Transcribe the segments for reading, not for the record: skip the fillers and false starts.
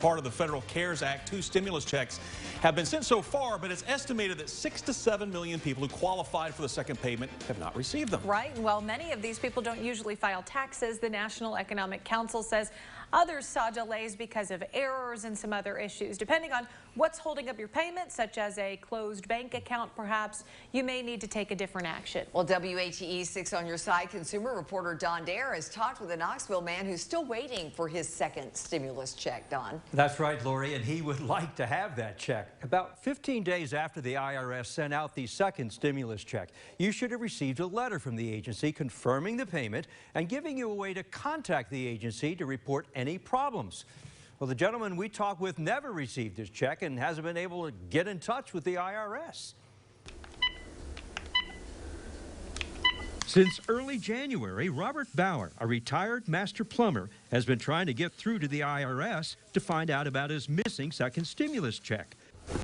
part of the Federal CARES Act. 2 stimulus checks have been sent so far, but it's estimated that 6 to 7 million people who qualified for the second payment have not received them. Right. Well, many of these people don't usually file taxes. The National Economic Council says others saw delays because of errors and some other issues. Depending on what's holding up your payment, such as a closed bank account, perhaps, you may need to take a different action. Well, WATE 6 on your side consumer reporter Don Dare has talked with a Knoxville man who's still waiting for his second stimulus check. Don. That's right, Lori, and he would like to have that check. About 15 days after the IRS sent out the second stimulus check, you should have received a letter from the agency confirming the payment and giving you a way to contact the agency to report any problems. Well, the gentleman we talked with never received his check and hasn't been able to get in touch with the IRS. Since early January, Robert Bauer, a retired master plumber, has been trying to get through to the IRS to find out about his missing second stimulus check.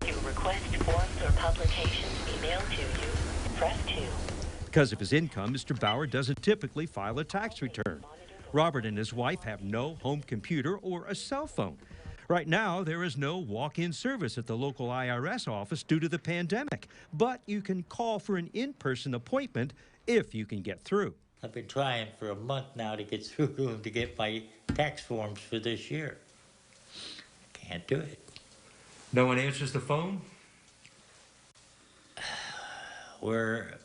To request forms or publications emailed to you, press 2. Because of his income, Mr. Bauer doesn't typically file a tax return. Robert and his wife have no home computer or a cell phone. Right now, there is no walk-in service at the local IRS office due to the pandemic, but you can call for an in-person appointment if you can get through. I've been trying for a month now to get through to him to get my tax forms for this year. Can't do it. No one answers the phone? We're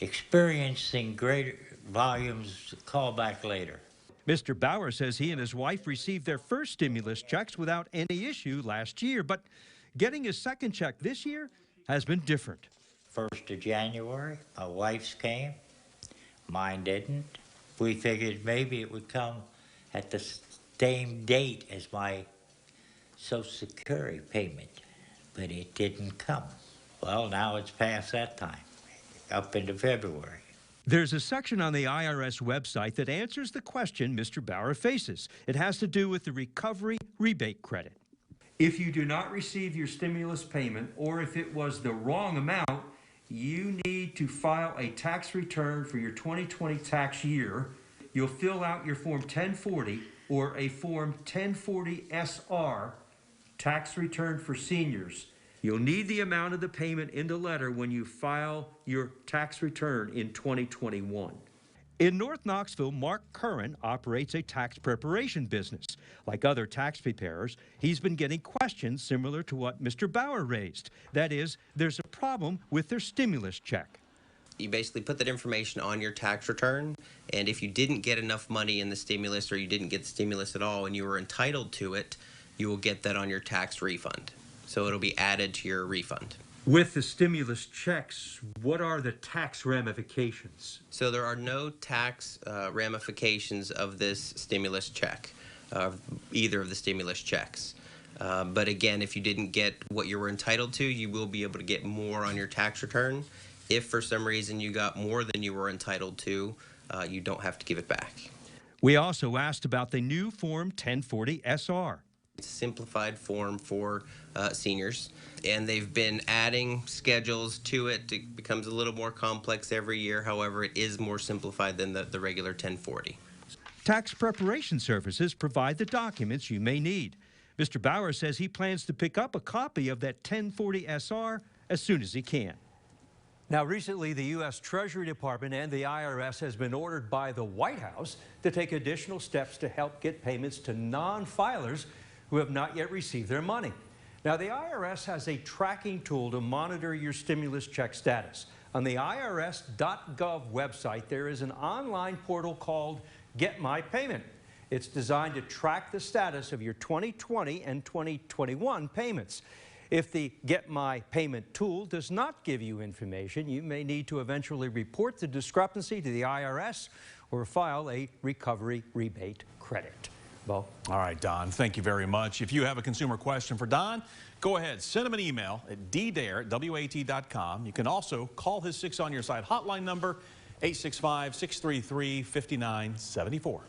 experiencing greater volumes. Call back later. Mr. Bauer says he and his wife received their first stimulus checks without any issue last year, but getting his second check this year has been different. 1st of January, my wife's came, mine didn't. We figured maybe it would come at the same date as my Social Security payment, but it didn't come. Well, now it's past that time, up into February. There's a section on the IRS website that answers the question Mr. Bauer faces. It has to do with the recovery rebate credit. If you do not receive your stimulus payment, or if it was the wrong amount, you need to file a tax return for your 2020 tax year. You'll fill out your Form 1040 or a Form 1040 SR, tax return for seniors. You'll need the amount of the payment in the letter when you file your tax return in 2021. In North Knoxville, Mark Curran operates a tax preparation business. Like other tax preparers, he's been getting questions similar to what Mr. Bauer raised. That is, there's a problem with their stimulus check. You basically put that information on your tax return, and if you didn't get enough money in the stimulus or you didn't get the stimulus at all and you were entitled to it, you will get that on your tax refund. So it'll be added to your refund. With the stimulus checks, what are the tax ramifications? So there are no tax ramifications of this stimulus check, either of the stimulus checks. But again, if you didn't get what you were entitled to, you will be able to get more on your tax return. If for some reason you got more than you were entitled to, you don't have to give it back. We also asked about the new Form 1040 SR. It's a simplified form for seniors, and they've been adding schedules to it. It becomes a little more complex every year. However, it is more simplified than the regular 1040. Tax preparation services provide the documents you may need. Mr. Bauer says he plans to pick up a copy of that 1040 SR as soon as he can. Now, recently, the U.S. Treasury Department and the IRS has been ordered by the White House to take additional steps to help get payments to non-filers who have not yet received their money. Now, the IRS has a tracking tool to monitor your stimulus check status. On the irs.gov website, there is an online portal called Get My Payment. It's designed to track the status of your 2020 and 2021 payments. If the Get My Payment tool does not give you information, you may need to eventually report the discrepancy to the IRS or file a recovery rebate credit. Bo? All right, Don, thank you very much. If you have a consumer question for Don, go ahead, send him an email at ddare@wat.com. You can also call his 6 on your side hotline number, 865-633-5974.